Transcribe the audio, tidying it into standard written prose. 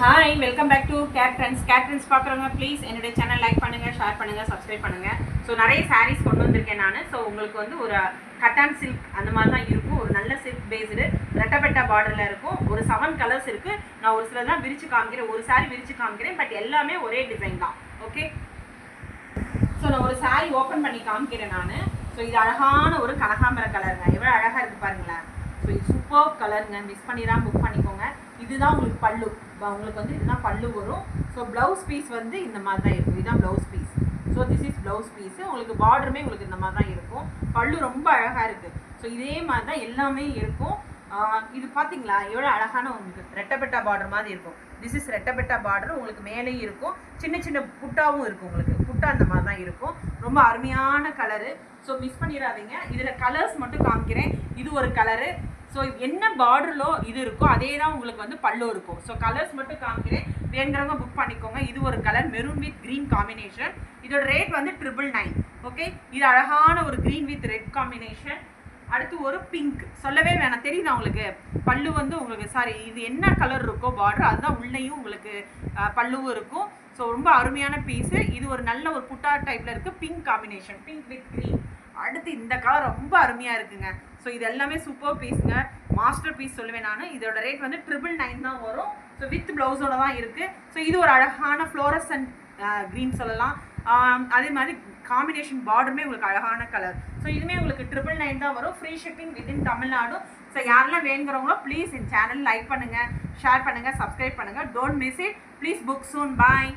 Hi welcome back to Kate trends பார்க்குறவங்க please என்னுடைய channel like பண்ணுங்கள், ஷேர் பண்ணுங்கள், சப்ஸ்கிரைப் பண்ணுங்கள். ஸோ நிறைய சாரீஸ் கொண்டு வந்திருக்கேன் நான். ஸோ உங்களுக்கு வந்து ஒரு கட்டான் சில்க் அந்த மாதிரி தான் இருக்கும். ஒரு நல்ல சில்க் பேஸ்டு ரெட்டப்பெட்டா பார்டரில் இருக்கும். ஒரு 7 கலர்ஸ் இருக்குது. நான் ஒரு சில தான் விரித்து காமிக்கிறேன், ஒரு சாரீ விரித்து காமிக்கிறேன். பட் எல்லாமே ஒரே டிசைன் தான். ஓகே, ஸோ நான் ஒரு சாரீ ஓப்பன் பண்ணி காமிக்கிறேன் நான். ஸோ இது அழகான ஒரு கனகாம்பர கலருங்க. எவ்வளோ அழகாக இருக்குது பாருங்களேன். ஸோ இது சூப்பர் கலருங்க. மிஸ் பண்ணிடாமல் புக் பண்ணிக்கோங்க. இதுதான் உங்களுக்கு பல்லு. உங்களுக்கு வந்து இதுதான் பல்லு வரும். ஸோ ப்ளவுஸ் பீஸ் வந்து இந்த மாதிரி தான் இருக்கும். இதுதான் blouse piece. So this is blouse piece. உங்களுக்கு பார்டருமே உங்களுக்கு இந்த மாதிரி தான் இருக்கும். பல்லு ரொம்ப அழகாக இருக்குது. ஸோ இதே மாதிரி தான் எல்லாமே இருக்கும். இது பார்த்தீங்களா எவ்வளோ அழகான உங்களுக்கு ரெட்டப்பெட்டா பார்டர் மாதிரி இருக்கும். திஸ் இஸ் ரெட்டப்பெட்டா பார்டர். உங்களுக்கு மேலேயும் இருக்கும், சின்ன சின்ன புட்டாவும் இருக்கும். உங்களுக்கு புட்டா அந்த மாதிரி தான் இருக்கும். ரொம்ப அருமையான கலரு. ஸோ மிஸ் பண்ணிடாதீங்க. இதில் கலர்ஸ் மட்டும் காமிக்கிறேன். இது ஒரு கலரு. ஸோ என்ன பார்டரிலோ இது இருக்கோ அதே தான் உங்களுக்கு வந்து பல்லு இருக்கும். ஸோ கலர்ஸ் மட்டும் காமிக்கிறேன், வேணுங்கிறவங்க புக் பண்ணிக்கோங்க. இது ஒரு colour maroon with green combination. இதோட ரேட் வந்து 999. ஓகே, இது அழகான ஒரு க்ரீன் வித் ரெட் காம்பினேஷன். அடுத்து ஒரு பிங்க், சொல்லவே வேணாம், தெரியுதா உங்களுக்கு. பல்லு வந்து உங்களுக்கு இது என்ன கலர் இருக்கோ பார்டர் அதுதான் உள்ளேயும் உங்களுக்கு பல்லுவும் இருக்கும். ஸோ ரொம்ப அருமையான பீஸு. இது ஒரு நல்ல ஒரு புட்டா டைப்பில் இருக்குது. Pink combination, pink with green. அடுத்து இந்த கலர் ரொம்ப அருமையாக இருக்குங்க. ஸோ இது எல்லாமே சூப்பர் பீஸுங்க, மாஸ்டர் பீஸ் சொல்லுவேன் நான். இதோட ரேட் வந்து 999 தான் வரும். ஸோ வித் ப்ளவுஸோட தான் இருக்குது. ஸோ இது ஒரு அழகான ஃப்ளோரசன்ட் க்ரீன் சொல்லலாம். அதே மாதிரி காம்பினேஷன் பார்டருமே உங்களுக்கு அழகான கலர். ஸோ இதுவுமே உங்களுக்கு 999 தான் வரும். Free shipping within Tamil Nadu. So யாரெல்லாம் வேணுங்கிறவங்களோ ப்ளீஸ் என் சேனல் லைக் பண்ணுங்கள், ஷேர் பண்ணுங்கள், சப்ஸ்கிரைப் பண்ணுங்கள். Don't miss it. Please book soon. Bye.